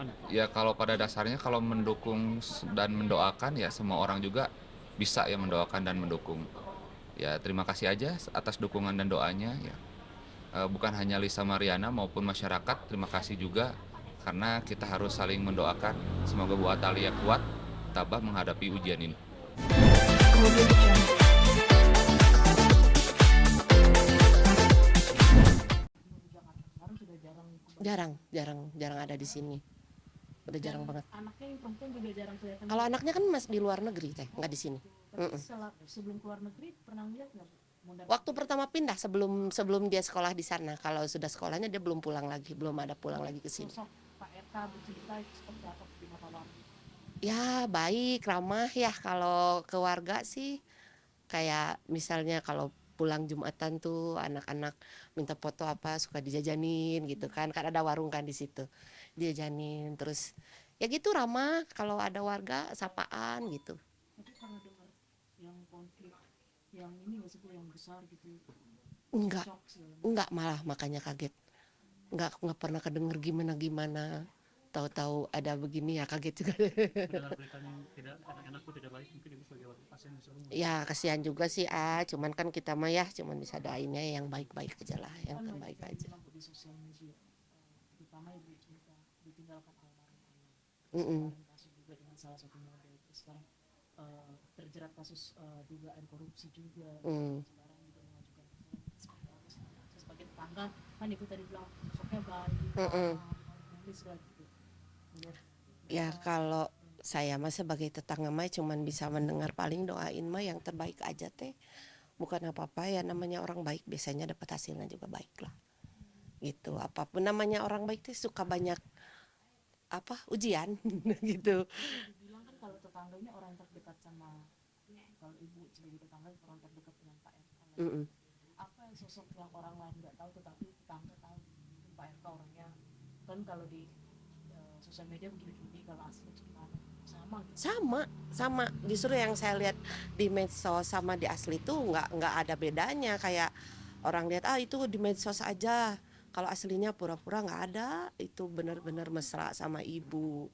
Gimana? Ya kalau pada dasarnya kalau mendukung dan mendoakan ya semua orang juga bisa ya mendoakan dan mendukung. Ya terima kasih aja atas dukungan dan doanya ya. Bukan hanya Lisa Mariana maupun masyarakat, terima kasih juga karena kita harus saling mendoakan. Semoga Bu Atalia kuat, tabah menghadapi ujian ini. Audio Jungle. Jarang, jarang, jarang ada di sini. Udah jarang banget. Anaknya yang perempuan juga jarang kelihatan. Kalau anaknya kan masih di luar negeri teh, nggak di sini. Tapi sebelum keluar negeri pernah lihat nggak? Waktu pertama pindah sebelum sebelum dia sekolah di sana. Kalau sudah sekolahnya dia belum pulang lagi, belum ada pulang lagi ke sini. Sosok Pak RK bercerita seperti apa di mata warga? Ya baik, ramah ya kalau ke warga sih. Kayak misalnya kalau pulang Jumatan tuh anak-anak minta foto apa suka dijajanin gitu kan ada warung kan di situ dijajanin terus ya gitu ramah kalau ada warga sapaan gitu. Tapi karena dengar yang konflik yang ini nggak sih Bu, yang besar gitu, enggak shock segala macam. enggak malah makanya kaget enggak pernah kedenger gimana gimana tahu-tahu ada begini ya kaget juga. Mendengar berita yang tidak enak pun tidak baik, mungkin ibu sebagai wakil pasien bisa ngomong. Ya kasihan juga sih cuman kan kita mah ya cuman bisa doainnya yang baik-baik aja lah yang Kan terbaik banyak yang aja. bilang di sosial media, terutama ibu cerita ditinggalkan almarhum ayah. Terus Mm-mm. kemarin kasus juga dengan salah satu model. Terus sekarang terjerat kasus dugaan korupsi juga. Mm. Sekarang juga mengajukan masalah seperti apa. Terus sebagai tetangga kan itu tadi bilang sosoknya baik, Mm-mm. nulis lah gitu. Melihat Ya mereka kalau saya mah sebagai tetangga mah cuman bisa mendengar paling doain mah yang terbaik aja teh. Bukan apa-apa ya namanya orang baik biasanya dapat hasilnya juga baik lah. Gitu. Apapun namanya orang baik teh suka banyak apa ujian gitu. dibilang kan kalau tetangga ini orang terdekat sama, kalau ibu sebagai tetangga orang terdekat dengan Pak RK lah. Mm-mm. Apa yang sosok yang orang lain nggak tahu tetapi tetangga tahu Pak RK orangnya kan kalau di sosial media begini-begini, kalau asli gimana sama gitu. Sama justru yang saya lihat di medsos sama di asli tuh nggak ada bedanya kayak orang lihat itu di medsos aja kalau aslinya pura-pura nggak ada itu benar-benar mesra sama ibu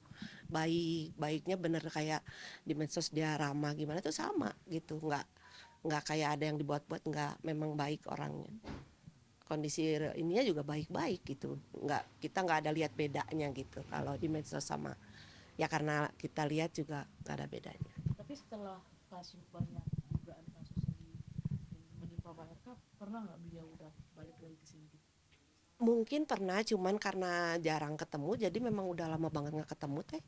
baiknya bener kayak di medsos dia ramah gimana tuh sama gitu nggak kayak ada yang dibuat-buat nggak memang baik orangnya kondisi ininya juga baik-baik gitu kita nggak ada lihat bedanya gitu kalau di medsos sama ya karena kita lihat juga nggak ada bedanya. Tapi setelah kasus banyak dugaan kasus yang menimpa Pak RK, pernah nggak beliau udah balik lagi ke sini gitu? Mungkin pernah cuman karena jarang ketemu jadi memang udah lama banget nggak ketemu teh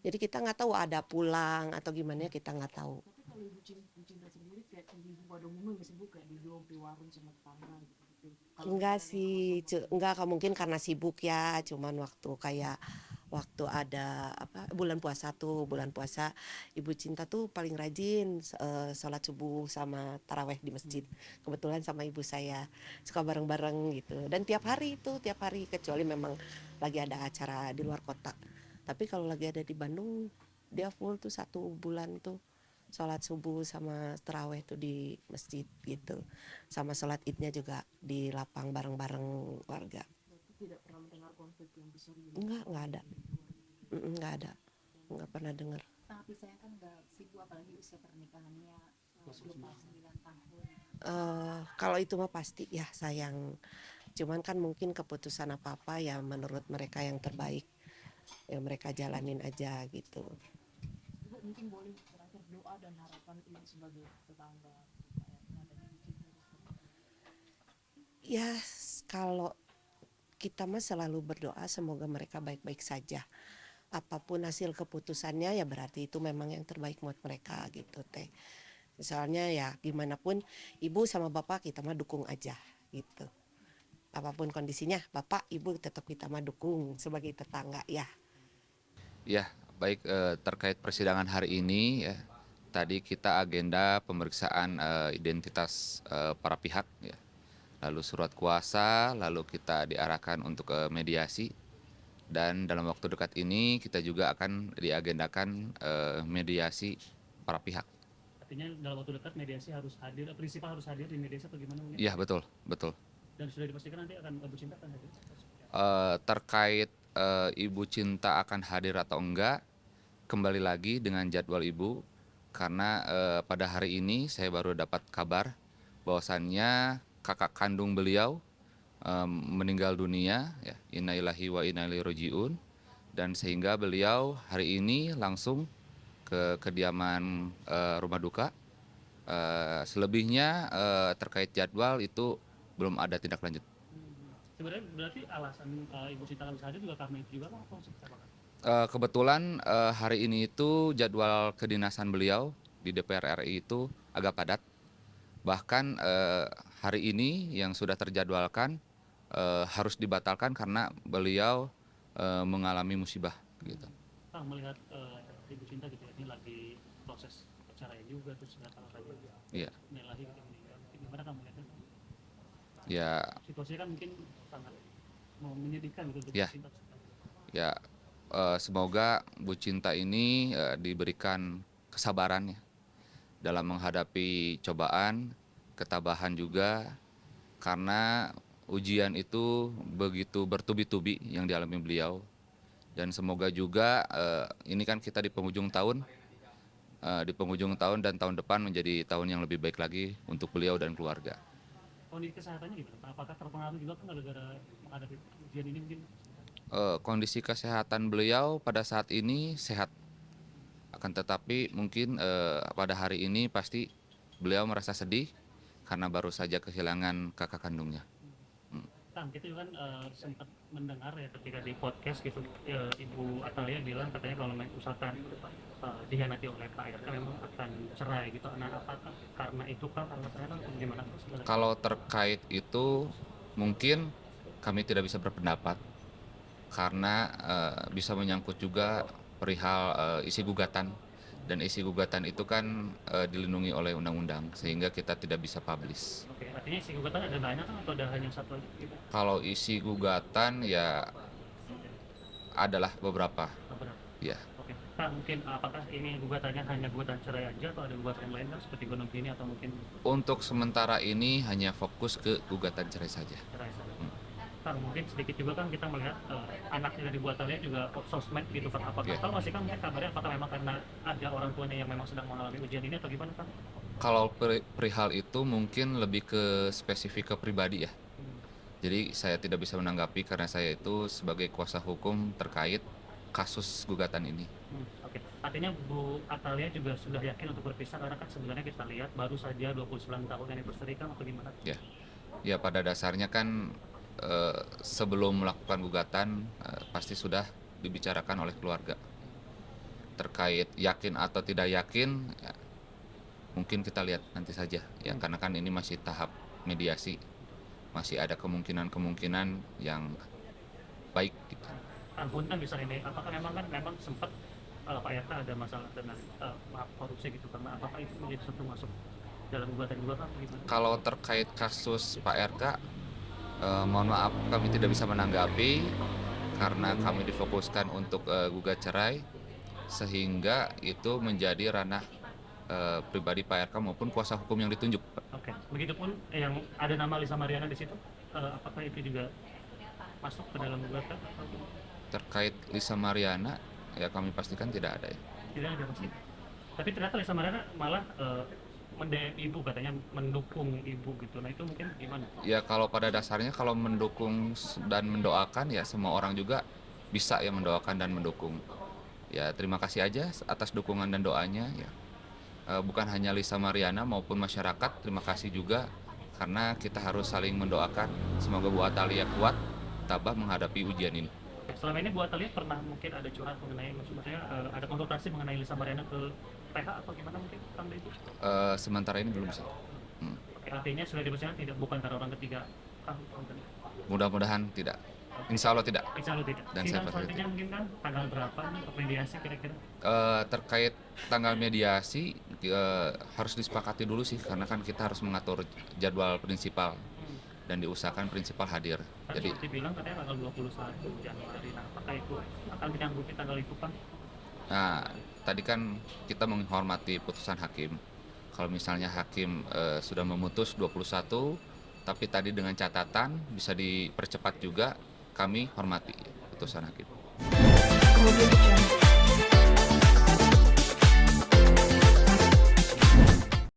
jadi kita nggak tahu ada pulang atau gimana kita nggak tahu. Tapi kalau ibu cinta sendiri kayak ibu pada umumnya nggak sibuk kayak di warung sama tetangga gitu gitu. Kalau Enggak misalnya ada yang kosong sih, waktu. enggak mungkin karena sibuk ya, cuman waktu ada apa bulan puasa Ibu Cinta tuh paling rajin sholat subuh sama taraweh di masjid. Kebetulan sama ibu saya suka bareng-bareng gitu. Dan tiap hari kecuali memang lagi ada acara di luar kota. Tapi kalau lagi ada di Bandung dia full tuh 1 bulan tuh sholat subuh sama taraweh tuh di masjid gitu sama sholat idnya juga di lapang bareng-bareng warga. Berarti tidak pernah mendengar konflik yang besar gitu. Enggak ada. Enggak ada, enggak pernah dengar. Tapi saya kan nggak sibuk apalagi usia pernikahannya 29 tahun. Kalau itu mah pasti ya sayang cuman kan mungkin keputusan apa-apa ya menurut mereka yang terbaik ya mereka jalanin aja gitu. Ibu mungkin boleh terakhir doa dan harapan ibu sebagai tetangga Pak RK dan ibu cinta. Ya kalau kita mah selalu berdoa semoga mereka baik-baik saja apapun hasil keputusannya ya berarti itu memang yang terbaik buat mereka gitu teh. Soalnya ya gimana pun ibu sama bapak kita mah dukung aja gitu. Apapun kondisinya bapak ibu tetap kita mah dukung sebagai tetangga ya. Ya, baik terkait persidangan hari ini ya. Tadi kita agenda pemeriksaan identitas para pihak ya. Lalu surat kuasa, lalu kita diarahkan untuk mediasi dan dalam waktu dekat ini kita juga akan diagendakan mediasi para pihak. Artinya dalam waktu dekat mediasi harus hadir, prinsipal harus hadir di mediasi atau gimana? Iya betul, betul. Dan sudah dipastikan nanti akan Bu Cinta akan hadir. Terkait Ibu Cinta akan hadir atau enggak, kembali lagi dengan jadwal Ibu. Karena pada hari ini saya baru dapat kabar bahwasannya kakak kandung beliau meninggal dunia, ya, inna lillahi wa inna ilaihi rajiun. Dan sehingga beliau hari ini langsung ke kediaman rumah duka. Selebihnya terkait jadwal itu belum ada tindak lanjut. Sebenarnya berarti alasan Ibu Sinta nggak bisa hadir juga karena itu juga kan atau seperti apa, Kak? Kebetulan hari ini itu jadwal kedinasan beliau di DPR RI itu agak padat. Bahkan hari ini yang sudah terjadwalkan harus dibatalkan karena beliau mengalami musibah gitu. Kang, melihat Ibu Cinta gitu ya, ini lagi proses perceraian juga terus nggak tahu saja Iya. Nelahi gitu meninggal. Gimana kamu melihatnya? Ya, Situasinya kan mungkin sangat menyedihkan gitu untuk Ya. Ibu Cinta. ya semoga Bu Cinta ini diberikan kesabaran ya dalam menghadapi cobaan, ketabahan juga, karena ujian itu begitu bertubi-tubi yang dialami beliau. Dan semoga juga ini kan kita di penghujung tahun, dan tahun depan menjadi tahun yang lebih baik lagi untuk beliau dan keluarga. Kondisi kesehatannya gimana? Apakah terpengaruh juga kan gara-gara menghadapi ujian ini mungkin? Kondisi kesehatan beliau pada saat ini sehat, akan tetapi mungkin pada hari ini pasti beliau merasa sedih karena baru saja kehilangan kakak kandungnya. Kang, kita juga kan sempat mendengar ya ketika di podcast gitu, Ibu Atalia bilang katanya kalau misalkan dihianati oleh Pak RK memang akan cerai gitu. Nah, apakah karena itu Kang, karena cerai kan atau gimana sebenarnya? Kalau terkait itu mungkin kami tidak bisa berpendapat karena bisa menyangkut juga perihal isi gugatan, dan isi gugatan itu kan dilindungi oleh undang-undang sehingga kita tidak bisa publish. Oke, artinya isi gugatan ada banyak kan atau ada hanya satu aja gitu? Kalau isi gugatan ya adalah beberapa, Beberapa. ya. Oke, Kang, mungkin apakah ini gugatannya hanya gugatan cerai aja atau ada gugatan lain kan seperti gunung kini atau mungkin Untuk sementara ini hanya fokus ke gugatan cerai saja. cerai saja? Kang, mungkin sedikit juga kan kita melihat anaknya dari Bu Atalia juga off sosmed gitu kan. Apakah Iya. tahu masih kan mungkin kabarnya apakah memang karena ada orang tuanya yang memang sedang mengalami ujian ini atau gimana Kang? Kalau perihal itu mungkin lebih ke spesifik ke pribadi ya. Jadi saya tidak bisa menanggapi karena saya itu sebagai kuasa hukum terkait kasus gugatan ini. Oke. Artinya Bu Atalia juga sudah yakin untuk berpisah karena kan sebenarnya kita lihat baru saja 29 tahun anniversary kan atau gimana? Ya pada dasarnya kan sebelum melakukan gugatan pasti sudah dibicarakan oleh keluarga. Terkait yakin atau tidak yakin, ya, mungkin kita lihat nanti saja ya, karena kan ini masih tahap mediasi, masih ada kemungkinan yang baik gitu. Ampun kan bisa ini, apakah memang sempat Pak RK ada masalah dengan korupsi gitu karena apakah itu menjadi satu masuk dalam gugatan juga kan gimana? Kalau terkait kasus Pak RK, mohon maaf kami tidak bisa menanggapi karena kami difokuskan untuk gugat cerai, sehingga itu menjadi ranah pribadi Pak RK maupun kuasa hukum yang ditunjuk. Oke, begitupun yang ada nama Lisa Mariana di situ, apakah itu juga masuk ke dalam gugatan atau Terkait Lisa Mariana, ya kami pastikan tidak ada ya. tidak ada pasti? Tapi ternyata Lisa Mariana malah mendem ibu katanya mendukung ibu gitu. Nah itu mungkin gimana? Ya kalau pada dasarnya kalau mendukung dan mendoakan ya semua orang juga bisa ya mendoakan dan mendukung. Ya terima kasih aja atas dukungan dan doanya ya. Bukan hanya Lisa Mariana maupun masyarakat, terima kasih juga karena kita harus saling mendoakan semoga Bu Atalia kuat tabah menghadapi ujian ini. Selama ini Bu Atalia pernah mungkin ada curhat mengenai maksudnya ada konsultasi mengenai Lisa Mariana ke PH atau gimana mungkin Kang itu? Sementara ini belum sih. Oke, artinya sudah dipersiapkan tidak bukan karena orang ketiga Kang konten. Mudah-mudahan tidak. Insya Allah tidak. Insya Allah tidak. Dan Sidang saya selanjutnya mungkin kan tanggal berapa nih untuk mediasi kira-kira? Terkait tanggal mediasi harus disepakati dulu sih karena kan kita harus mengatur jadwal prinsipal dan diusahakan prinsipal hadir. Tadi Jadi dibilang katanya tanggal 21 Januari. Nah, apakah itu akan menyanggupi tanggal itu Kang? nah, tadi kan kita menghormati putusan hakim. Kalau misalnya hakim sudah memutus 21, tapi tadi dengan catatan bisa dipercepat juga, kami hormati putusan hakim. Kemudian